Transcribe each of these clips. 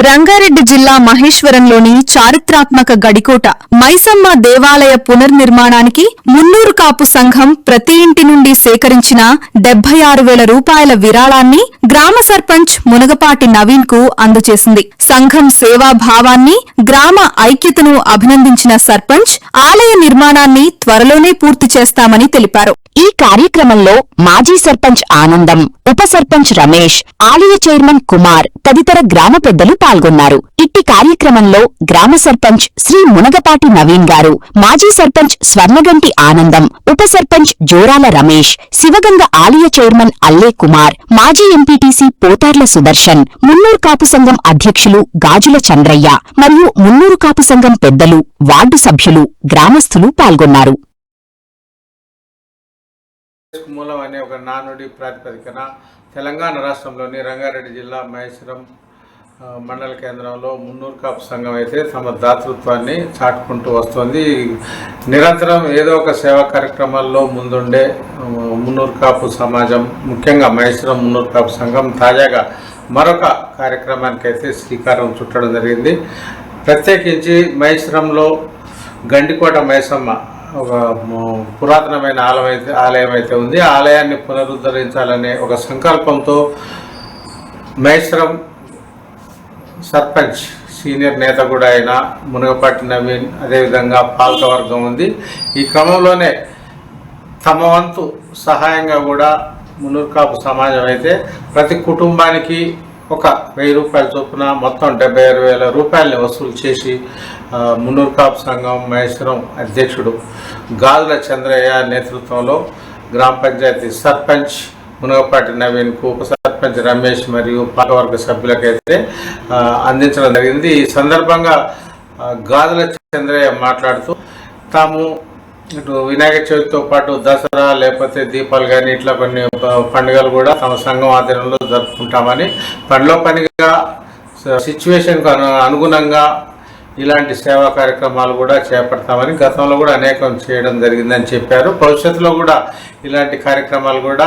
రంగారెడ్డి జిల్లా మహేశ్వరంలోని చారిత్రాత్మక గడికోట మైసమ్మ దేవాలయ పునర్నిర్మాణానికి మున్నూరు కాపు సంఘం ప్రతి ఇంటి నుండి సేకరించిన 76,000 రూపాయల విరాళాన్ని గ్రామ సర్పంచ్ మునగపాటి నవీన్ కు అందజేసింది. సంఘం సేవాభావాన్ని, గ్రామ ఐక్యతను అభినందించిన సర్పంచ్ ఆలయ నిర్మాణాన్ని త్వరలోనే పూర్తి చేస్తామని తెలిపారు. ఈ కార్యక్రమంలో మాజీ సర్పంచ్ ఆనందం, ఉప సర్పంచ్ రమేష్, ఆలయ చైర్మన్ కుమార్ తదితర గ్రామ పెద్దలు పాల్గొన్నారు. ఇట్టి కార్యక్రమంలో గ్రామ సర్పంచ్ శ్రీ మునగపాటి నవీన్ గారు, మాజీ సర్పంచ్ స్వర్ణగంటి ఆనందం, ఉప సర్పంచ్ జోరాల రమేష్, శివగంగ ఆలయ చైర్మన్ అల్లే కుమార్, మాజీ ఎంపీటీసీ పోతార్ల సుదర్శన్, మున్నూరు కాపు సంఘం అధ్యక్షులు గాజుల చంద్రయ్య మరియు మున్నూరు కాపు సంఘం పెద్దలు, వార్డు సభ్యులు, గ్రామస్తులు పాల్గొన్నారు. మూలం అనే ఒక నానుడి ప్రాతిపదికన తెలంగాణ రాష్ట్రంలోని రంగారెడ్డి జిల్లా మహేశ్వరం మండల కేంద్రంలో మున్నూరు కాపు సంఘం అయితే తమ దాతృత్వాన్ని చాటుకుంటూ వస్తుంది. నిరంతరం ఏదో ఒక సేవా కార్యక్రమాల్లో ముందుండే మున్నూరు కాపు సమాజం, ముఖ్యంగా మహేశ్వరం మున్నూరు కాపు సంఘం తాజాగా మరొక కార్యక్రమానికి అయితే శ్రీకారం చుట్టడం జరిగింది. ప్రత్యేకించి మహేశ్వరంలో గండికోట మైసమ్మ ఒక పురాతనమైన ఆలయం అయితే ఉంది. ఆ ఆలయాన్ని పునరుద్ధరించాలనే ఒక సంకల్పంతో మహేశ్వరం సర్పంచ్ సీనియర్ నేత కూడా అయిన మునగపాటి నవీన్, అదేవిధంగా పాలకవర్గం ఉంది. ఈ క్రమంలోనే తమ వంతు సహాయంగా కూడా మున్నూరు కాపు సమాజం అయితే ప్రతి కుటుంబానికి ఒక 1,000 రూపాయల చొప్పున మొత్తం 76,000 రూపాయలని వసూలు చేసి మున్నూరు కాపు సంఘం మహేశ్వరం అధ్యక్షుడు గాజుల చంద్రయ్య నేతృత్వంలో గ్రామ పంచాయతీ సర్పంచ్ మునగపాటి నవీన్కు, ఉప సర్పంచ్ రమేష్ మరియు పాలకవర్గ సభ్యులకైతే అందించడం జరిగింది. ఈ సందర్భంగా గాజుల చంద్రయ్య మాట్లాడుతూ తాము ఇటు వినాయక చవితితో పాటు దసరా లేకపోతే దీపాలు కానీ ఇట్లా కొన్ని పండుగలు కూడా తమ సంఘం ఆధ్వర్యంలో జరుపుకుంటామని, పనిలో పనిగా సిచ్యువేషన్కు అనుగుణంగా ఇలాంటి సేవా కార్యక్రమాలు కూడా చేపడతామని, గతంలో కూడా అనేకం చేయడం జరిగిందని చెప్పారు. భవిష్యత్తులో కూడా ఇలాంటి కార్యక్రమాలు కూడా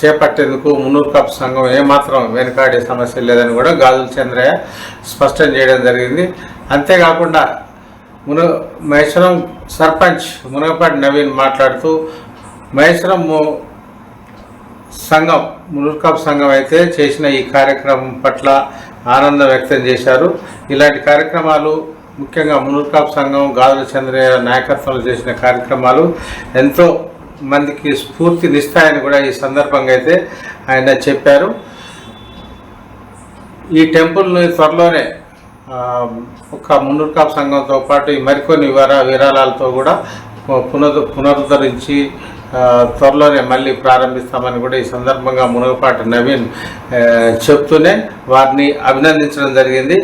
చేపట్టేందుకు మున్నూరు కాపు సంఘం ఏమాత్రం వెనుకాడే సమస్య లేదని కూడా గాజుల చంద్రయ్య స్పష్టం చేయడం జరిగింది. అంతేకాకుండా మహేశ్వరం సర్పంచ్ మునగపాటి నవీన్ మాట్లాడుతూ మహేశ్వరం సంఘం మున్నూరు కాపు సంఘం అయితే చేసిన ఈ కార్యక్రమం పట్ల ఆనందం వ్యక్తం చేశారు. ఇలాంటి కార్యక్రమాలు ముఖ్యంగా మున్నూరు కాపు సంఘం గాజుల చంద్రయ్య నాయకత్వంలో చేసిన కార్యక్రమాలు ఎంతో మందికి స్ఫూర్తినిస్తాయని కూడా ఈ సందర్భంగా అయితే ఆయన చెప్పారు. ఈ టెంపుల్ని త్వరలోనే ఒక మున్నూరు కాపు సంఘంతో పాటు మరికొన్ని విరాళాలతో కూడా పునరుద్ధరించి త్వరలోనే మళ్ళీ ప్రారంభిస్తామని కూడా ఈ సందర్భంగా మునగపాటి నవీన్ చెప్తూనే వారిని అభినందించడం జరిగింది.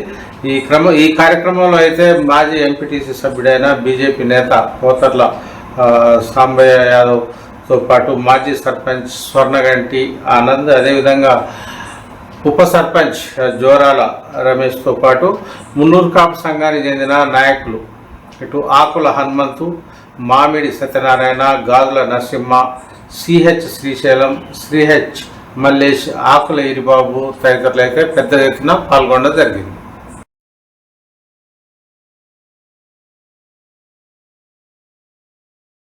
ఈ కార్యక్రమంలో అయితే మాజీ ఎంపీటీసీ సభ్యుడైన బీజేపీ నేత పోతర్ల సాంబయ్య యాదవ్తో పాటు మాజీ సర్పంచ్ స్వర్ణగంటి ఆనంద్, అదేవిధంగా ఉప సర్పంచ్ జోరాల రమేష్తో పాటు మున్నూరు కాపు సంఘానికి చెందిన నాయకులు ఇటు ఆకుల హనుమంతు, మామిడి సత్యనారాయణ, గాజుల నరసింహ, సిహెచ్ శ్రీశైలం, శ్రీహెచ్ మల్లేష్, ఆకుల ఇరిబాబు తదితరులు అయితే పెద్ద ఎత్తున పాల్గొనడం జరిగింది.